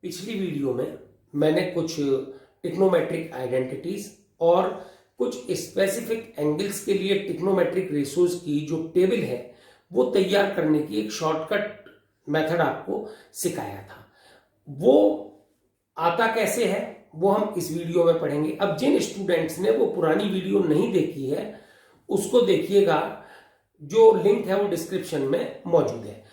पिछली वीडियो में मैंने कुछ टिक्नोमेट्रिक आइडेंटिटीज और कुछ स्पेसिफिक एंगल्स के लिए टिक्नोमेट्रिक रेशियोज की जो टेबल है वो तैयार करने की एक शॉर्टकट मेथड आपको सिखाया था। वो आता कैसे है वो हम इस वीडियो में पढ़ेंगे। अब जिन स्टूडेंट्स ने वो पुरानी वीडियो नहीं देखी है उसको देखिएगा, जो लिंक है वो डिस्क्रिप्शन में मौजूद है।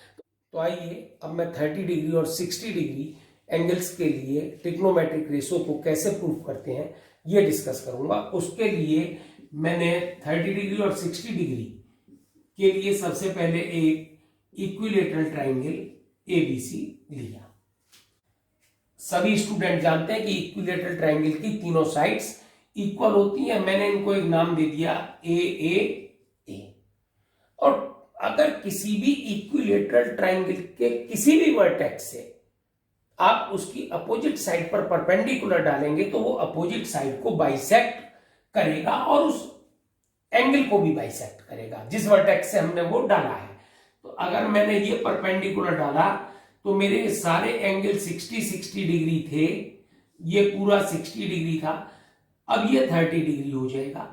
तो आइए अब मैं 30 डिग्री और 60 डिग्री एंगल्स के लिए टिक्नोमेट्रिक रेशो को कैसे प्रूव करते हैं ये डिस्कस करूंगा। उसके लिए मैंने 30 डिग्री और 60 डिग्री के लिए सबसे पहले एक इक्विलेटरल ट्राइंगल एबीसी लिया। सभी स्टूडेंट जानते हैं कि इक्विलेटरल ट्राइंगल की तीनों साइड्स इक्वल होती हैं। मैंने इनको एक नाम दे दिया ए। और अगर किसी भी इक्विलेटरल ट्राइंगल के किसी भी वर्टेक्स से आप उसकी अपोजिट साइड पर परपेंडिकुलर डालेंगे तो वो अपोजिट साइड को बाइसेक्ट करेगा और उस एंगल को भी बाइसेक्ट करेगा जिस वर्टेक्स से हमने वो डाला है। तो अगर मैंने ये परपेंडिकुलर डाला तो मेरे सारे एंगल 60 डिग्री थे, ये पूरा 60 डिग्री था। अब ये 30 डिग्री हो जाएगा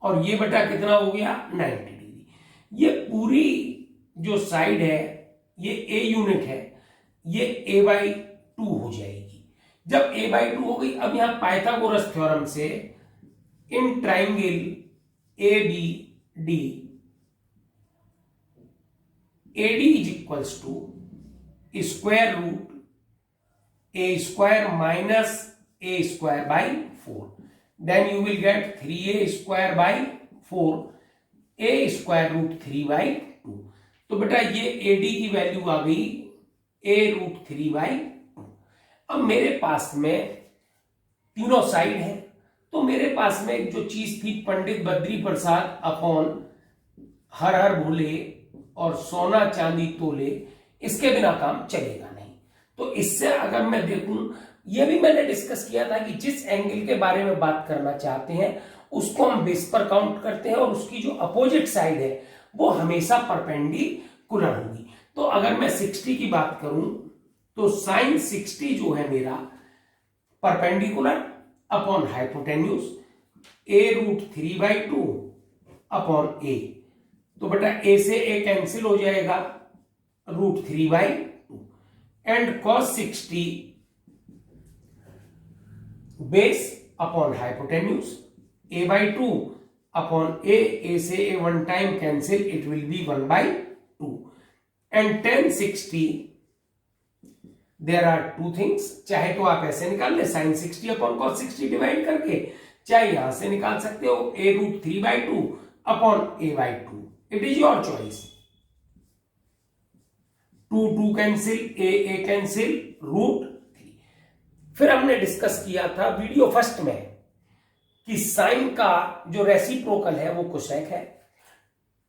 और ये बटा कितना हो गया 90 डिग्री। ये पूरी जो साइड है ये ए यूनिट है, ये a/2 हो जाएगी। जब a/2 हो गई, अब यहां पाइथागोरस थ्योरम से in triangle ABD AD is equals to square root a square minus a square by 4, then you will get 3a square by 4 a square root 3/2। तो बेटा ये AD की वैल्यू आ गई a रूट 3/2। अब मेरे पास में तीनों साइड है, तो मेरे पास में एक जो चीज थी पंडित बद्री प्रसाद अपॉन हर हर भोले और सोना चांदी तोले, इसके बिना काम चलेगा नहीं। तो इससे अगर मैं देखूं, यह भी मैंने डिस्कस किया था कि जिस एंगल के बारे में बात करना चाहते हैं उसको हम बेस पर काउंट करते हैं और उसकी जो अपोजिट साइड है वो हमेशा परपेंडिकुलर होगी। तो अगर मैं 60 की बात करूं तो साइन 60 जो है मेरा perpendicular upon hypotenuse a root 3/2 upon a। तो बेटा a से a कैंसिल हो जाएगा, root 3/2 and cos 60 base upon hypotenuse a/2 upon a से a one time cancel, it will be 1/2 and tan 60 there are two things. चाहे तो आप ऐसे निकाल ले साइन 60 अपॉन कॉस 60 डिवाइड करके, चाहे यहां से निकाल सकते हो a root 3/2 upon a/2, it is your choice. 2 cancel, a cancel, root 3। फिर हमने डिस्कस किया था वीडियो फर्स्ट में कि साइन का जो रेसिप्रोकल है वो कोसेक है,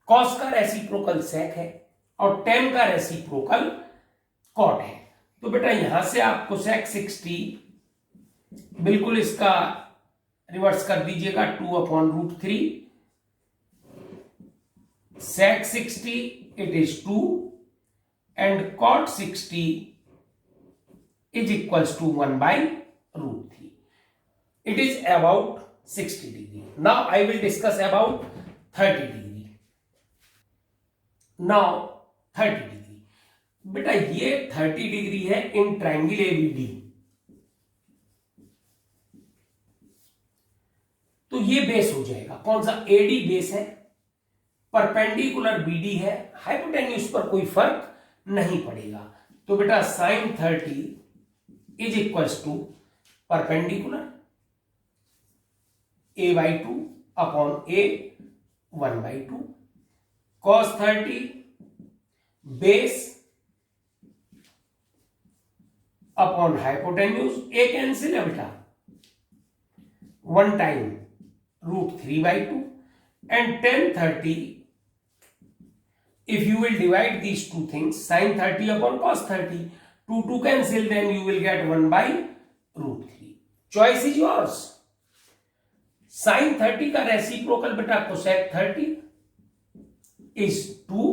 कॉस का रेसिप्रोकल सेक है और टेन का रेसिप्रोकल कॉट है। तो बेटा यहां से आप कोसेक 60 बिल्कुल इसका रिवर्स कर दीजिएगा, 2 upon root 3, sec 60 it is 2 and cot 60 is equals to 1/√3. It is about 60 degree. Now I will discuss about 30 degree. Now 30 degree. बेटा ये 30 डिग्री है इन ट्राइंगल ABD। तो ये बेस हो जाएगा, कौन सा AD बेस है, परपेंडिकुलर BD है, हाइपोटेन्यूज पर कोई फर्क नहीं पड़ेगा। तो बेटा sine 30 is equals to perpendicular a/2 upon a 1/2, cos 30 base upon hypotenuse, a cancel है बेटा, 1 time root 3/2 and tan 30, if you will divide these two things, sin 30 upon cos 30, 2 cancel, then you will get 1/√3. Choice is yours. sin 30 का reciprocal बेटा cosec 30 is 2,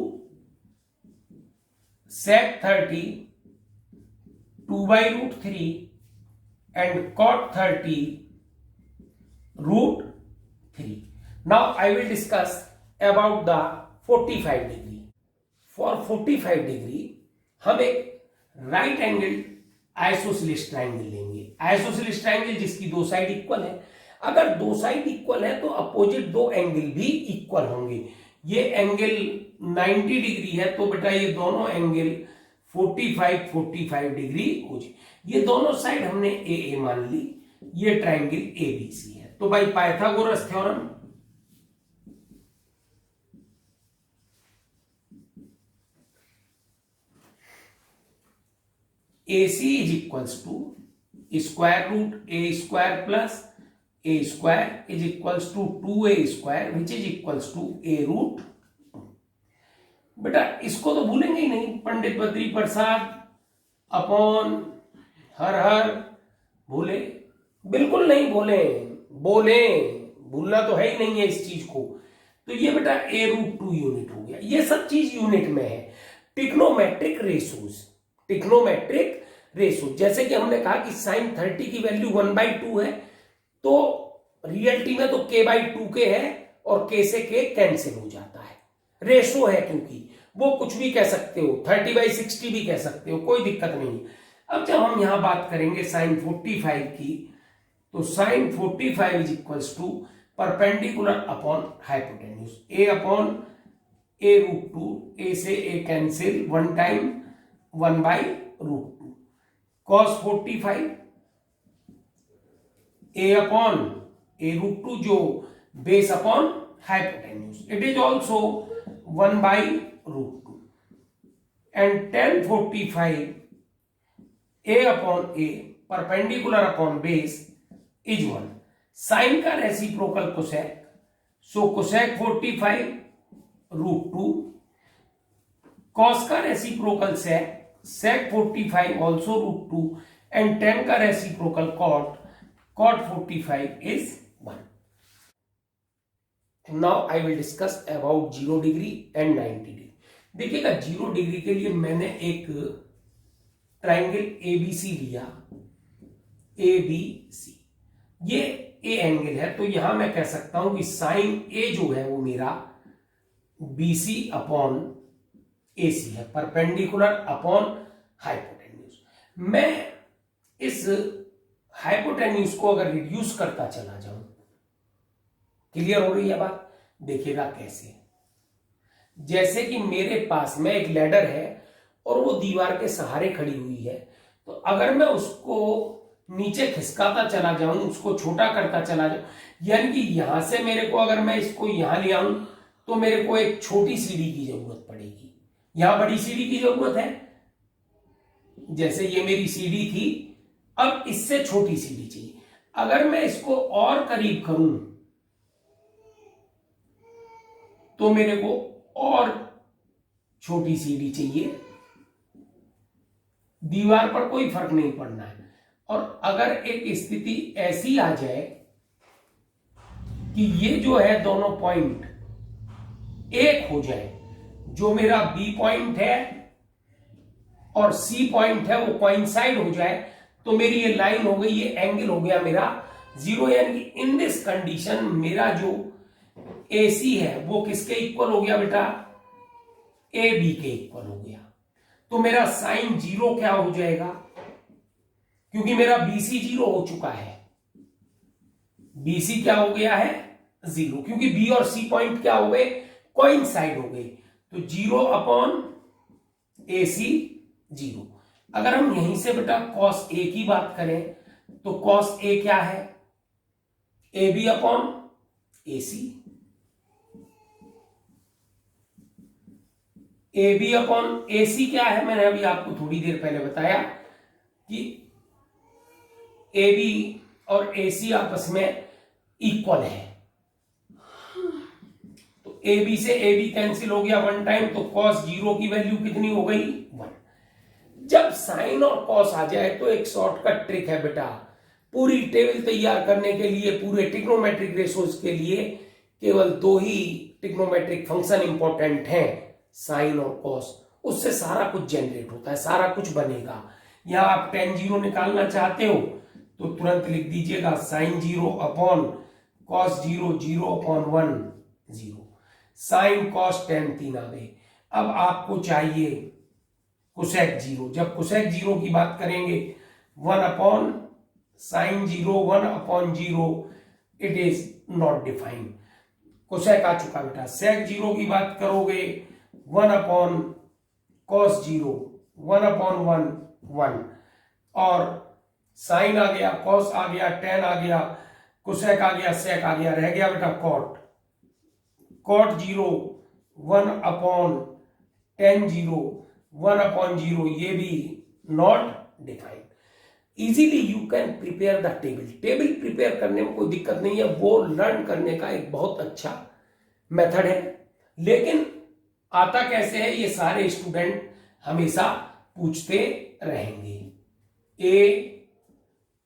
sec 30 2/√3 and cot 30 √3. Now I will discuss about the 45 degree. For 45 degree हम एक right angle isosceles triangle लेंगे। Isosceles triangle जिसकी दो side equal है। अगर दो साइड इक्वल है तो अपोजिट दो एंगल भी इक्वल होंगे। ये एंगल 90 डिग्री है तो बेटा ये दोनों एंगल 45 डिग्री हो जाए। ये दोनों साइड हमने ए मान ली। ये ट्राइंगल एबीसी है। तो भाई Pythagoras theorem, AC is equals to square root a square plus a square is equals to 2a square which is equals to a root। बेटा इसको तो भूलेंगे ही नहीं। पंडित बद्री प्रसाद अपॉन हर हर भूले? बिल्कुल नहीं भूले। बोले भूलना तो है ही नहीं है इस चीज को। तो ये बेटा a√2 यूनिट हो गया। ये सब चीज यूनिट में है। टिग्नोमेट्रिक रेशोज, टिग्नोमेट्रिक रेशो, जैसे कि हमने कहा कि sin 30 की वैल्यू 1/2 है तो रियलिटी में तो k/2 के है और k से k कैंसिल हो जाता है। रेशो है क्योंकि वो कुछ भी कह सकते हो, 30/60 भी कह सकते हो, कोई दिक्कत नहीं। अब जब हम यहां बात करेंगे sin 45 की तो sin 45 is equals to perpendicular upon hypotenuse a/a√2, a से a cancel, 1 time 1/√2 cos 45 a/a√2 जो base upon hypotenuse, it is also 1/√2 and tan 45 a/a perpendicular upon base is 1। Sine का reciprocal cosec, so cosec 45 √2, cos का reciprocal sec 45 also √2 and tan का reciprocal cot 45 is 1। Now I will discuss about 0 degree and 90 degree. देखिएगा 0 degree के लिए मैंने एक triangle ABC लिया, ABC, ये A एंगल है तो यहां मैं कह सकता हूं कि साइन A जो है वो मेरा BC अपॉन AC है, परपेंडिकुलर अपॉन हाइपोटेन्यूज। मैं इस हाइपोटेन्यूज को अगर रिड्यूस करता चला जाऊं, क्लियर हो रही है बात? देखिएगा कैसे। जैसे कि मेरे पास में एक लैडर है और वो दीवार के सहारे खड़ी हुई है, तो अगर मैं उसको नीचे खिसकाता चला जाऊं, उसको छोटा करता चला जाऊं, यानी कि यहां से मेरे को अगर मैं इसको यहां ले आऊं तो मेरे को एक छोटी सीढ़ी की जरूरत पड़ेगी। यहां बड़ी सीढ़ी की जरूरत है, जैसे ये मेरी सीढ़ी थी, अब इससे छोटी सीढ़ी चाहिए। अगर मैं इसको और करीब करूं तो मेरे को और छोटी सीढ़ी चाहिए। दीवार पर कोई फर्क नहीं पड़ना है। और अगर एक स्थिति ऐसी आ जाए कि ये जो है दोनों पॉइंट एक हो जाए, जो मेरा B पॉइंट है और C पॉइंट है वो कोइंसाइड हो जाए, तो मेरी ये लाइन हो गई, ये एंगल हो गया मेरा 0। यानी कि इन दिस कंडीशन मेरा जो AC है वो किसके इक्वल हो गया बेटा? AB के इक्वल हो गया। तो मेरा साइन 0 क्या हो जाएगा? क्योंकि मेरा BC 0 हो चुका है, BC क्या हो गया है? 0, क्योंकि B और C पॉइंट क्या हो गए? कोइंसाइड हो गए। तो 0 अपॉन AC 0। अगर हम यहीं से बेटा cos A की बात करें तो cos A क्या है? AB upon AC। AB upon AC क्या है? मैंने अभी आपको थोड़ी देर पहले बताया कि AB और AC आपस में इक्वल है। तो AB से AB कैंसिल हो गया 1 टाइम, तो cos 0 की वैल्यू कितनी हो गई? 1। जब साइन और cos आ जाए तो एक शॉर्टकट ट्रिक है बेटा, पूरी टेबल तैयार करने के लिए, पूरे ट्रिग्नोमेट्रिक रेशोज के लिए केवल 2 ही ट्रिग्नोमेट्रिक फंक्शन इंपॉर्टेंट हैं, साइन और cos। उससे सारा कुछ जनरेट होता है, सारा कुछ बनेगा। यहां आप tan 0 निकालना चाहते हो तो तुरंत लिख दीजिएगा sin 0 upon cos 0 0 upon 1 0, sine cos tan 3 आ गए। अब आपको चाहिए कोसेक 0। जब कोसेक 0 की बात करेंगे 1 upon sine 0 1 upon 0, it is not defined. Cosec आ चुका बेटा। सेक 0 की बात करोगे 1 अपॉन cos 0 1 अपॉन 1 1, और साइन आ गया, कॉस आ गया, टेन आ गया, कोसेक आ गया, सेक आ गया, रह गया बेटा cot. Cot 0 1 upon tan 0 1 upon 0, ये भी not defined. Easily you can prepare the table. Table prepare करने में कोई दिक्कत नहीं है, वो लर्न करने का एक बहुत अच्छा मेथड है। लेकिन आता कैसे है, ये सारे स्टूडेंट हमेशा पूछते रहेंगे। ए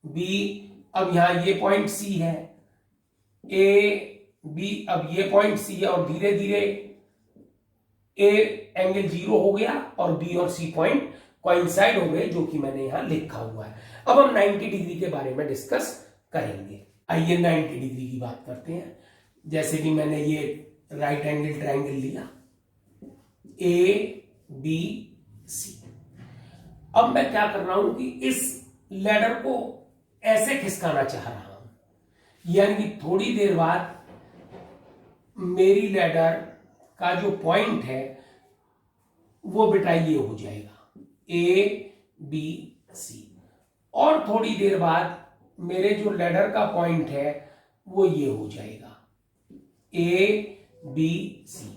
बी, अब यहां ये पॉइंट सी है, ए बी, अब ये पॉइंट सी है, और धीरे धीरे ए एंगल 0 हो गया और बी और सी पॉइंट कोइंसाइड हो गए, जो कि मैंने यहां लिखा हुआ है। अब हम 90 डिग्री के बारे में डिस्कस करेंगे। आइए 90 डिग्री की बात करते हैं। जैसे कि मैंने ये राइट एंगल ट्रायंगल लिया ए बी सी। अब मैं क्या कर रहा हूं कि इस लैडर को ऐसे खिसकाना चाह रहा हूं, यानी कि थोड़ी देर बाद मेरी लैडर का जो पॉइंट है वो बेटा ये हो जाएगा ए बी सी, और थोड़ी देर बाद मेरे जो लैडर का पॉइंट है वो ये हो जाएगा ए बी सी,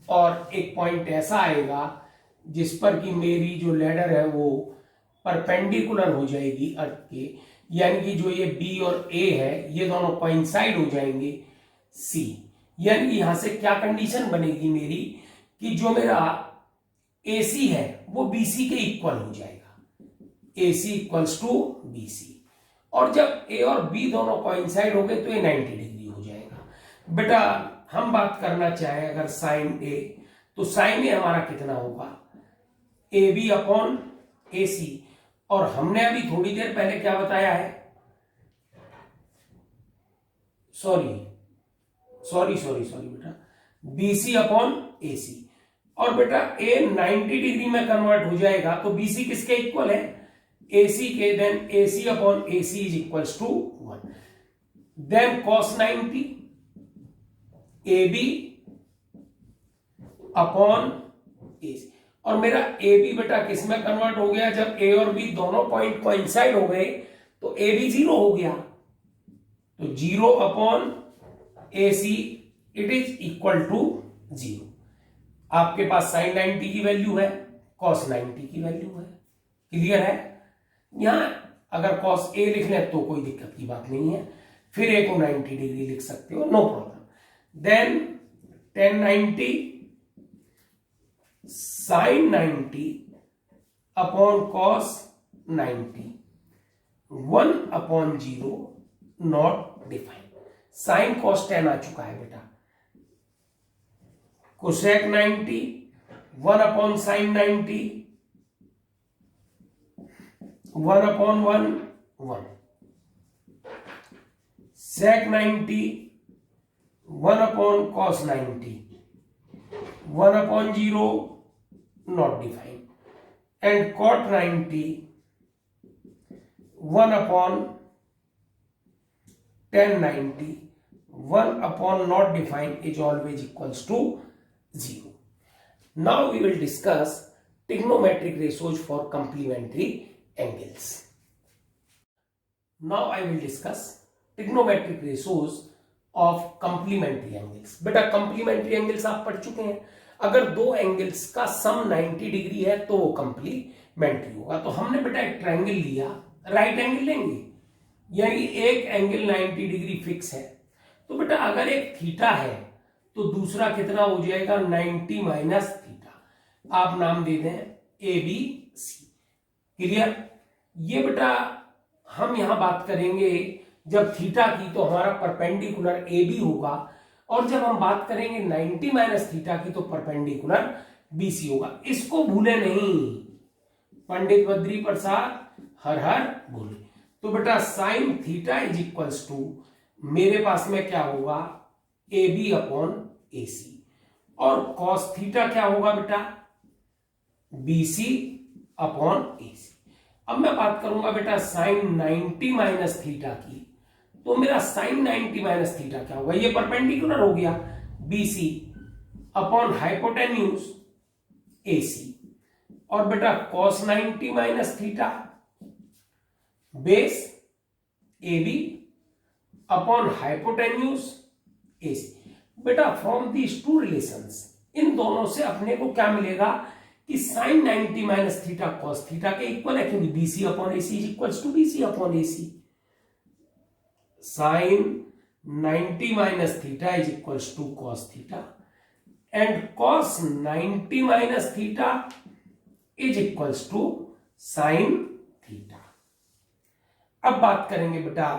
और एक पॉइंट ऐसा आएगा जिस पर कि मेरी जो लैडर है वो परपेंडिकुलर हो जाएगी अर्थ के, यानी कि जो ये बी और ए है ये दोनों कोइंसाइड हो जाएंगे सी। यानी कि यहां से क्या कंडीशन बनेगी मेरी कि जो मेरा AC है वो BC के इक्वल हो जाएगा, AC इक्वल्स टू BC। और जब A और B दोनों कोइंसाइड हो गए तो ये 90 डिग्री हो जाएगा। बेटा हम बात करना चाहें अगर साइन A, तो साइन A हमारा कितना होगा AB अपॉन AC, और हमने अभी थोड़ी देर पहले क्या बताया है, सॉरी बेटा, BC अपॉन AC। और बेटा A 90 डिग्री में कन्वर्ट हो जाएगा तो BC किसके इक्वल है, AC के, then AC upon AC is equals to 1, then cos 90 AB upon AC। और मेरा AB बेटा किस में कन्वर्ट हो गया, जब A और B दोनों पॉइंट कोइंसाइड हो गए तो AB 0 हो गया, तो 0 upon AC it is equal to 0। आपके पास साइन 90 की वैल्यू है, cos 90 की वैल्यू है, क्लियर है। यहां अगर cos A लिख लें तो कोई दिक्कत की बात नहीं है, फिर A को 90 डिग्री लिख सकते हो, no problem. Then tan 90 sine 90 upon cos 90, 1 upon 0 not defined. Sine cos tan आ चुका है बेटा, cosec 90 1 upon sine 90, 1 upon 1 1, sec 90 1 upon cos 90, 1 upon 0 not defined, and cot 90 1 upon tan 90, 1 upon not defined is always equals to 0. Now we will discuss trigonometric ratios for complementary angles. Now I will discuss trigonometric ratios of complementary angles. बेटा complementary angles आप पढ़ चुके हैं, अगर दो angles का सम 90 degree है तो वो कंप्लीमेंट्री होगा। तो हमने बेटा एक ट्रायंगल लिया, राइट एंगल लेंगे, यानी एक एंगल 90 डिग्री फिक्स है, तो बेटा अगर एक थीटा है तो दूसरा कितना हो जाएगा 90 माइनस थीटा। आप नाम दे दें ABC, क्लियर। ये बेटा हम यहां बात करेंगे जब थीटा की तो हमारा परपेंडिकुलर AB होगा, और जब हम बात करेंगे 90 माइनस थीटा की तो परपेंडिकुलर BC होगा। इसको भूले नहीं, पंडित बद्री प्रसाद हर हर बोले। तो बेटा sine theta is equals to, मेरे पास में क्या होगा, A B upon A C, और कॉस थीटा क्या होगा बेटा, बी सी अपॉन ए सी। अब मैं बात करूंगा बेटा साइन 90 माइनस थीटा की, तो मेरा साइन 90 माइनस थीटा क्या होगा, ये परपेंडिकुलर हो गया B C upon hypotenuse A C, और बेटा cos 90 minus theta base A B upon hypotenuse A C. बेटा फ्रॉम दीज टू रिलेशंस, इन दोनों से अपने को क्या मिलेगा कि sine 90 minus theta cos theta के इक्वल है, क्योंकि BC upon AC is equals to BC upon AC. Sine 90 minus theta is equals to cos theta and cos 90 minus theta is equals to sine theta. अब बात करेंगे बेटा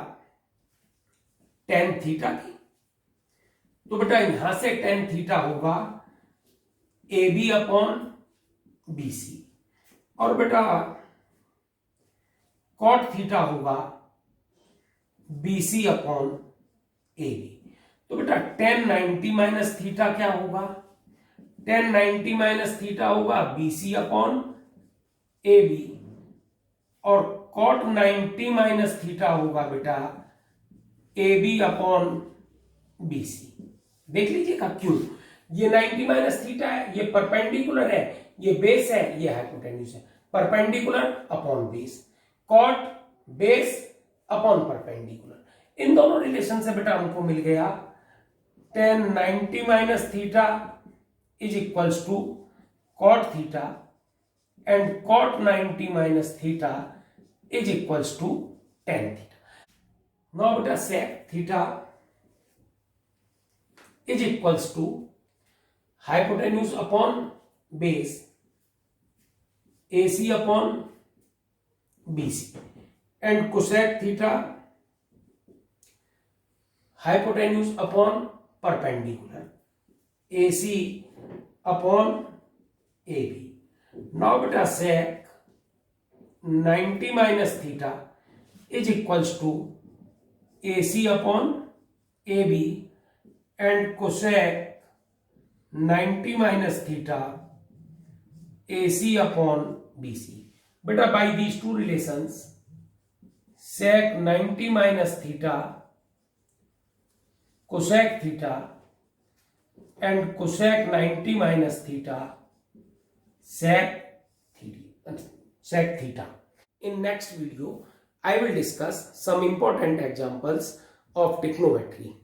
tan theta की, तो बेटा यहां से टेन थीटा होगा A B upon B C, और बेटा कॉट थीटा होगा B C upon A B. तो बेटा टेन 90 माइनस थीटा क्या होगा, टेन 90 माइनस थीटा होगा B C upon A B, और कॉट 90 माइनस थीटा होगा बेटा A B upon B C. देख लीजिएगा क्यों, ये 90 माइनस थीटा है, ये परपेंडिकुलर है, ये बेस है, ये हाइपोटेन्यूज है, perpendicular upon base, cot base upon perpendicular. इन दोनों रिलेशन से बेटा हमको मिल गया tan 90 minus theta is equals to cot theta and cot 90 minus theta is equals to tan theta. Now बेटा sec theta is equals to hypotenuse upon base AC upon BC and cosec theta hypotenuse upon perpendicular AC upon AB। Now बेटा sec 90 minus theta is equals to AC upon AB and cosec 90 minus theta AC upon BC. Beta by these two relations, sec 90 minus theta cosec theta and cosec 90 minus theta sec theta. In next video, I will discuss some important examples of trigonometry.